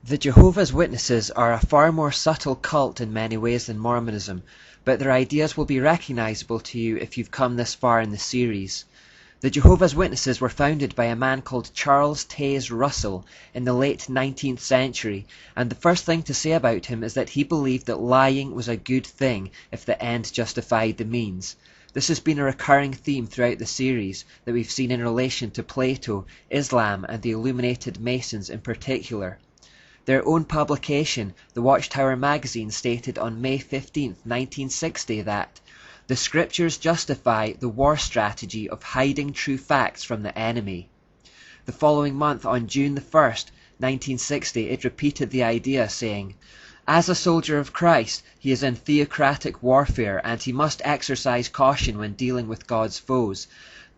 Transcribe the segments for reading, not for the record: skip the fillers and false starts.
The Jehovah's Witnesses are a far more subtle cult in many ways than Mormonism, but their ideas will be recognizable to you if you've come this far in the series. The Jehovah's Witnesses were founded by a man called Charles Taze Russell in the late 19th century, and the first thing to say about him is that he believed that lying was a good thing if the end justified the means. This has been a recurring theme throughout the series that we've seen in relation to Plato, Islam, and the Illuminated Masons in particular. Their own publication, the Watchtower magazine, stated on May 15, 1960 that the scriptures justify the war strategy of hiding true facts from the enemy. The following month, on June the 1st, 1960, it repeated the idea, saying, as a soldier of Christ, he is in theocratic warfare, and he must exercise caution when dealing with God's foes.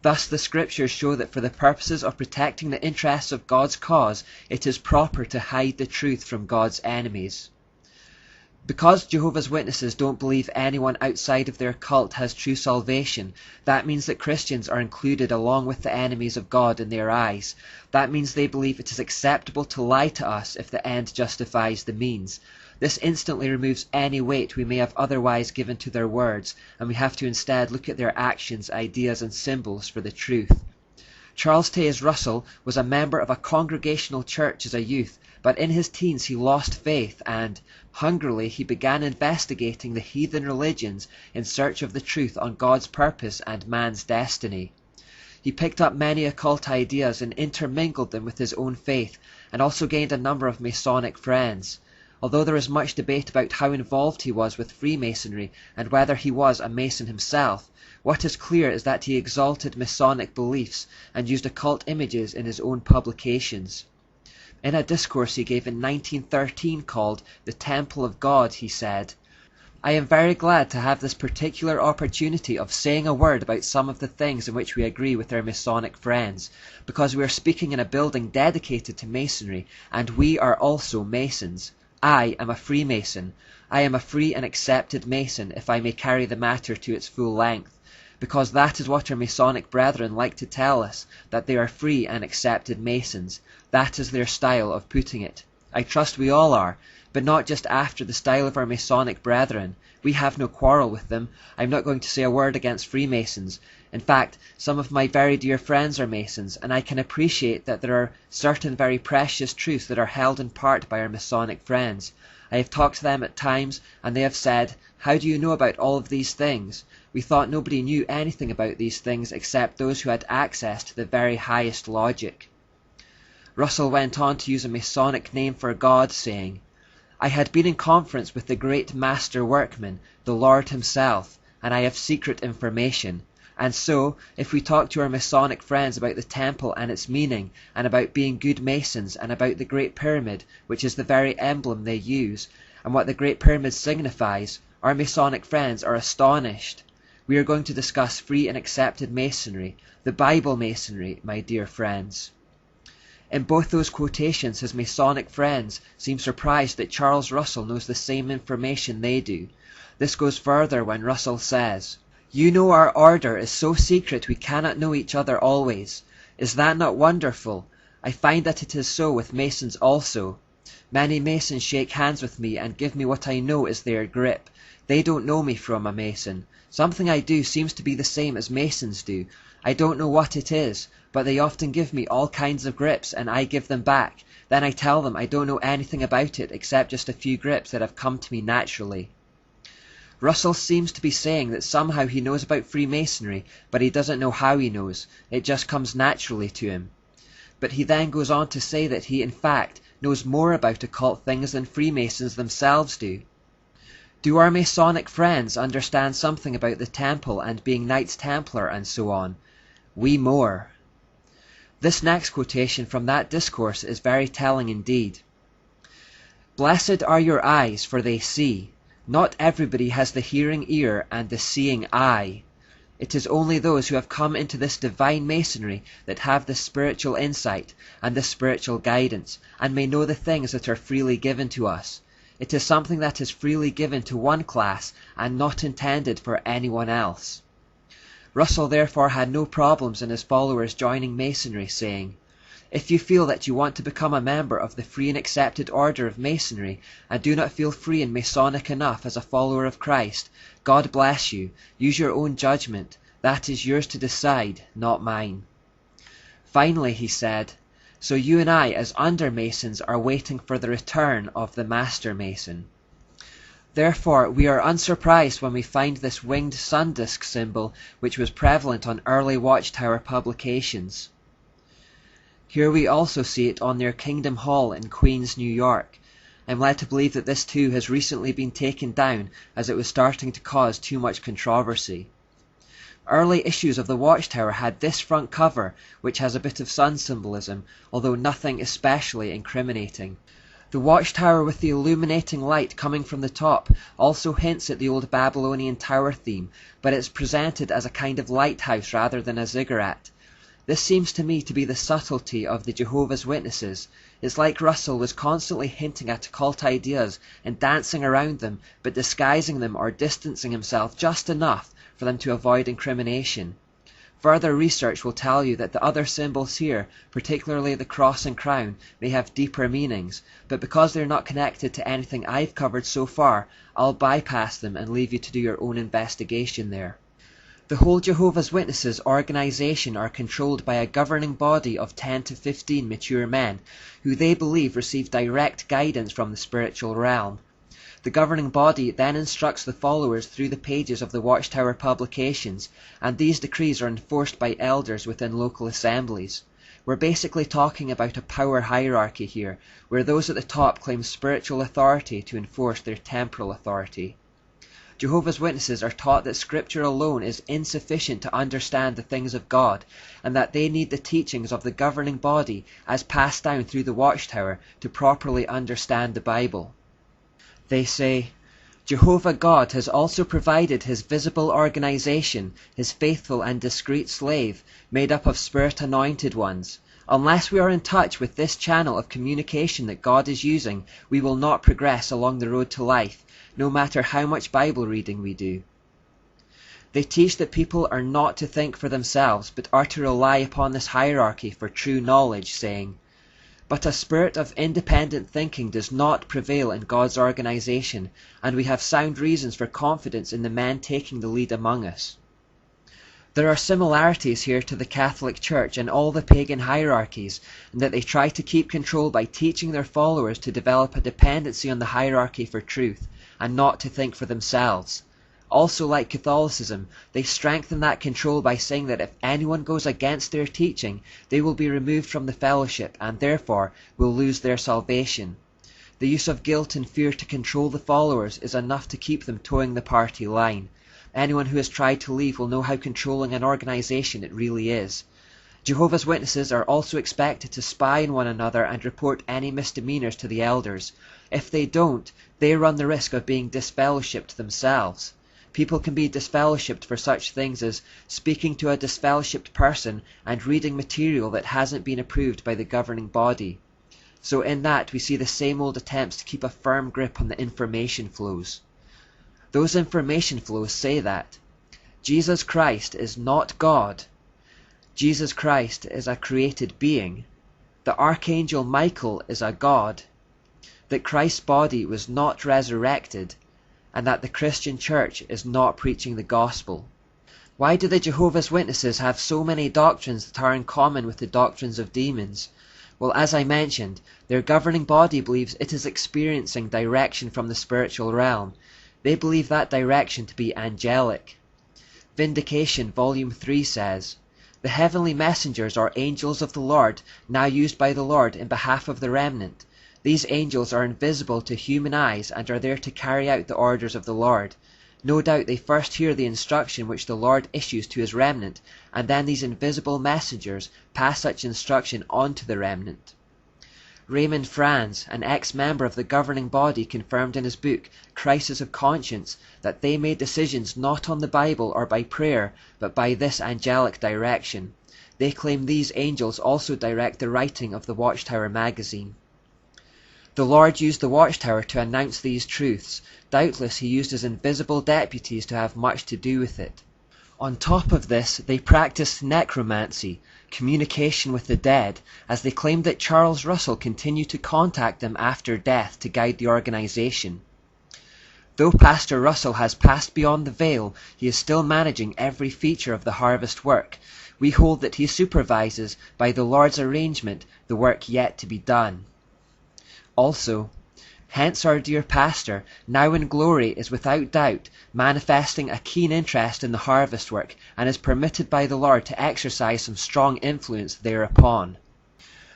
Thus the scriptures show that for the purposes of protecting the interests of God's cause, it is proper to hide the truth from God's enemies. Because Jehovah's Witnesses don't believe anyone outside of their cult has true salvation, that means that Christians are included along with the enemies of God in their eyes. That means they believe it is acceptable to lie to us if the end justifies the means. This instantly removes any weight we may have otherwise given to their words, and we have to instead look at their actions, ideas, and symbols for the truth. Charles Taze Russell was a member of a Congregational church as a youth, but in his teens he lost faith and, hungrily, he began investigating the heathen religions in search of the truth on God's purpose and man's destiny. He picked up many occult ideas and intermingled them with his own faith, and also gained a number of Masonic friends. Although there is much debate about how involved he was with Freemasonry and whether he was a Mason himself, what is clear is that he exalted Masonic beliefs and used occult images in his own publications. In a discourse he gave in 1913 called The Temple of God, he said, I am very glad to have this particular opportunity of saying a word about some of the things in which we agree with our Masonic friends, because we are speaking in a building dedicated to Masonry, and we are also Masons. I am a Freemason. I am a free and accepted Mason, if I may carry the matter to its full length, because that is what our Masonic brethren like to tell us, that they are free and accepted Masons. That is their style of putting it. I trust we all are, but not just after the style of our Masonic brethren. We have no quarrel with them. I'm not going to say a word against Freemasons. In fact, some of my very dear friends are Masons, and I can appreciate that there are certain very precious truths that are held in part by our Masonic friends. I have talked to them at times, and they have said, how do you know about all of these things? We thought nobody knew anything about these things except those who had access to the very highest logic. Russell went on to use a Masonic name for God, saying, I had been in conference with the great master workman, the Lord himself, and I have secret information. And so, if we talk to our Masonic friends about the temple and its meaning, and about being good Masons, and about the Great Pyramid, which is the very emblem they use, and what the Great Pyramid signifies, our Masonic friends are astonished. We are going to discuss free and accepted Masonry, the Bible Masonry, my dear friends. In both those quotations, his Masonic friends seem surprised that Charles Russell knows the same information they do. This goes further when Russell says, you know our order is so secret we cannot know each other always. Is that not wonderful? I find that it is so with Masons also. Many Masons shake hands with me and give me what I know is their grip. They don't know me from a Mason. Something I do seems to be the same as Masons do. I don't know what it is, but they often give me all kinds of grips and I give them back. Then I tell them I don't know anything about it except just a few grips that have come to me naturally. Russell seems to be saying that somehow he knows about Freemasonry, but he doesn't know how he knows. It just comes naturally to him. But he then goes on to say that he, in fact, knows more about occult things than Freemasons themselves do. Do our Masonic friends understand something about the temple and being Knights Templar and so on? We more. This next quotation from that discourse is very telling indeed. Blessed are your eyes, for they see. Not everybody has the hearing ear and the seeing eye. It is only those who have come into this divine Masonry that have the spiritual insight and the spiritual guidance, and may know the things that are freely given to us. It is something that is freely given to one class and not intended for anyone else. Russell therefore had no problems in his followers joining Masonry, saying, If you feel that you want to become a member of the free and accepted order of Masonry and do not feel free and Masonic enough as a follower of Christ, God bless you. Use your own judgment. That is yours to decide, not mine. Finally, he said, so you and I as under-Masons are waiting for the return of the Master Mason. Therefore, we are unsurprised when we find this winged sun disk symbol which was prevalent on early Watchtower publications. Here we also see it on their Kingdom Hall in Queens, New York. I'm led to believe that this too has recently been taken down as it was starting to cause too much controversy. Early issues of the Watchtower had this front cover, which has a bit of sun symbolism, although nothing especially incriminating. The Watchtower with the illuminating light coming from the top also hints at the old Babylonian tower theme, but it's presented as a kind of lighthouse rather than a ziggurat. This seems to me to be the subtlety of the Jehovah's Witnesses. It's like Russell was constantly hinting at occult ideas and dancing around them, but disguising them or distancing himself just enough for them to avoid incrimination. Further research will tell you that the other symbols here, particularly the cross and crown, may have deeper meanings, but because they're not connected to anything I've covered so far, I'll bypass them and leave you to do your own investigation there. The whole Jehovah's Witnesses organization are controlled by a governing body of 10 to 15 mature men, who they believe receive direct guidance from the spiritual realm. The governing body then instructs the followers through the pages of the Watchtower publications, and these decrees are enforced by elders within local assemblies. We're basically talking about a power hierarchy here, where those at the top claim spiritual authority to enforce their temporal authority. Jehovah's Witnesses are taught that Scripture alone is insufficient to understand the things of God, and that they need the teachings of the governing body as passed down through the Watchtower to properly understand the Bible. They say, Jehovah God has also provided his visible organization, his faithful and discreet slave, made up of spirit-anointed ones. Unless we are in touch with this channel of communication that God is using, we will not progress along the road to life, no matter how much Bible reading we do. They teach that people are not to think for themselves, but are to rely upon this hierarchy for true knowledge, saying, but a spirit of independent thinking does not prevail in God's organization, and we have sound reasons for confidence in the men taking the lead among us. There are similarities here to the Catholic Church and all the pagan hierarchies, in that they try to keep control by teaching their followers to develop a dependency on the hierarchy for truth, and not to think for themselves. Also, like Catholicism, they strengthen that control by saying that if anyone goes against their teaching, they will be removed from the fellowship and therefore will lose their salvation. The use of guilt and fear to control the followers is enough to keep them towing the party line. Anyone who has tried to leave will know how controlling an organization it really is. Jehovah's Witnesses are also expected to spy on one another and report any misdemeanors to the elders. If they don't, they run the risk of being disfellowshipped themselves. People can be disfellowshipped for such things as speaking to a disfellowshipped person and reading material that hasn't been approved by the governing body. So in that we see the same old attempts to keep a firm grip on the information flows. Those information flows say that Jesus Christ is not God. Jesus Christ is a created being. The Archangel Michael is a god. That Christ's body was not resurrected, and that the Christian Church is not preaching the gospel. Why do the Jehovah's Witnesses have so many doctrines that are in common with the doctrines of demons? Well, as I mentioned, their governing body believes it is experiencing direction from the spiritual realm. They believe that direction to be angelic. Vindication, Volume 3 says, the heavenly messengers are angels of the Lord, now used by the Lord in behalf of the remnant. These angels are invisible to human eyes and are there to carry out the orders of the Lord. No doubt they first hear the instruction which the Lord issues to his remnant, and then these invisible messengers pass such instruction on to the remnant. Raymond Franz, an ex-member of the governing body, confirmed in his book, Crisis of Conscience, that they made decisions not on the Bible or by prayer, but by this angelic direction. They claim these angels also direct the writing of the Watchtower magazine. The Lord used the Watchtower to announce these truths. Doubtless he used his invisible deputies to have much to do with it. On top of this, they practiced necromancy, communication with the dead, as they claimed that Charles Russell continued to contact them after death to guide the organization. Though Pastor Russell has passed beyond the veil, he is still managing every feature of the harvest work. We hold that he supervises, by the Lord's arrangement, the work yet to be done. Also, hence our dear pastor, now in glory, is without doubt manifesting a keen interest in the harvest work, and is permitted by the Lord to exercise some strong influence thereupon.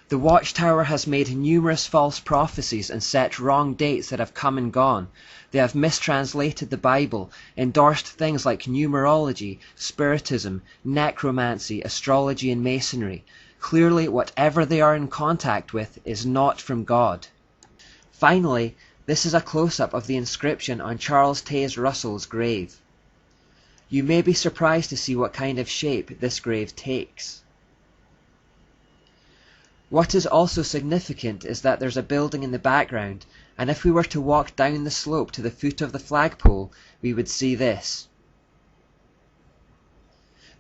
The Watchtower has made numerous false prophecies and set wrong dates that have come and gone. They have mistranslated the Bible, endorsed things like numerology, spiritism, necromancy, astrology, and masonry. Clearly, whatever they are in contact with is not from God. Finally, this is a close-up of the inscription on Charles Taze Russell's grave. You may be surprised to see what kind of shape this grave takes. What is also significant is that there's a building in the background, and if we were to walk down the slope to the foot of the flagpole, we would see this.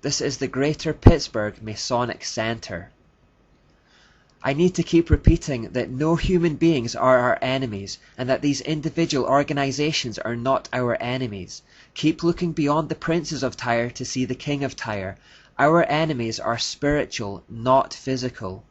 This is the Greater Pittsburgh Masonic Center. I need to keep repeating that no human beings are our enemies, and that these individual organizations are not our enemies. Keep looking beyond the princes of Tyre to see the King of Tyre. Our enemies are spiritual, not physical.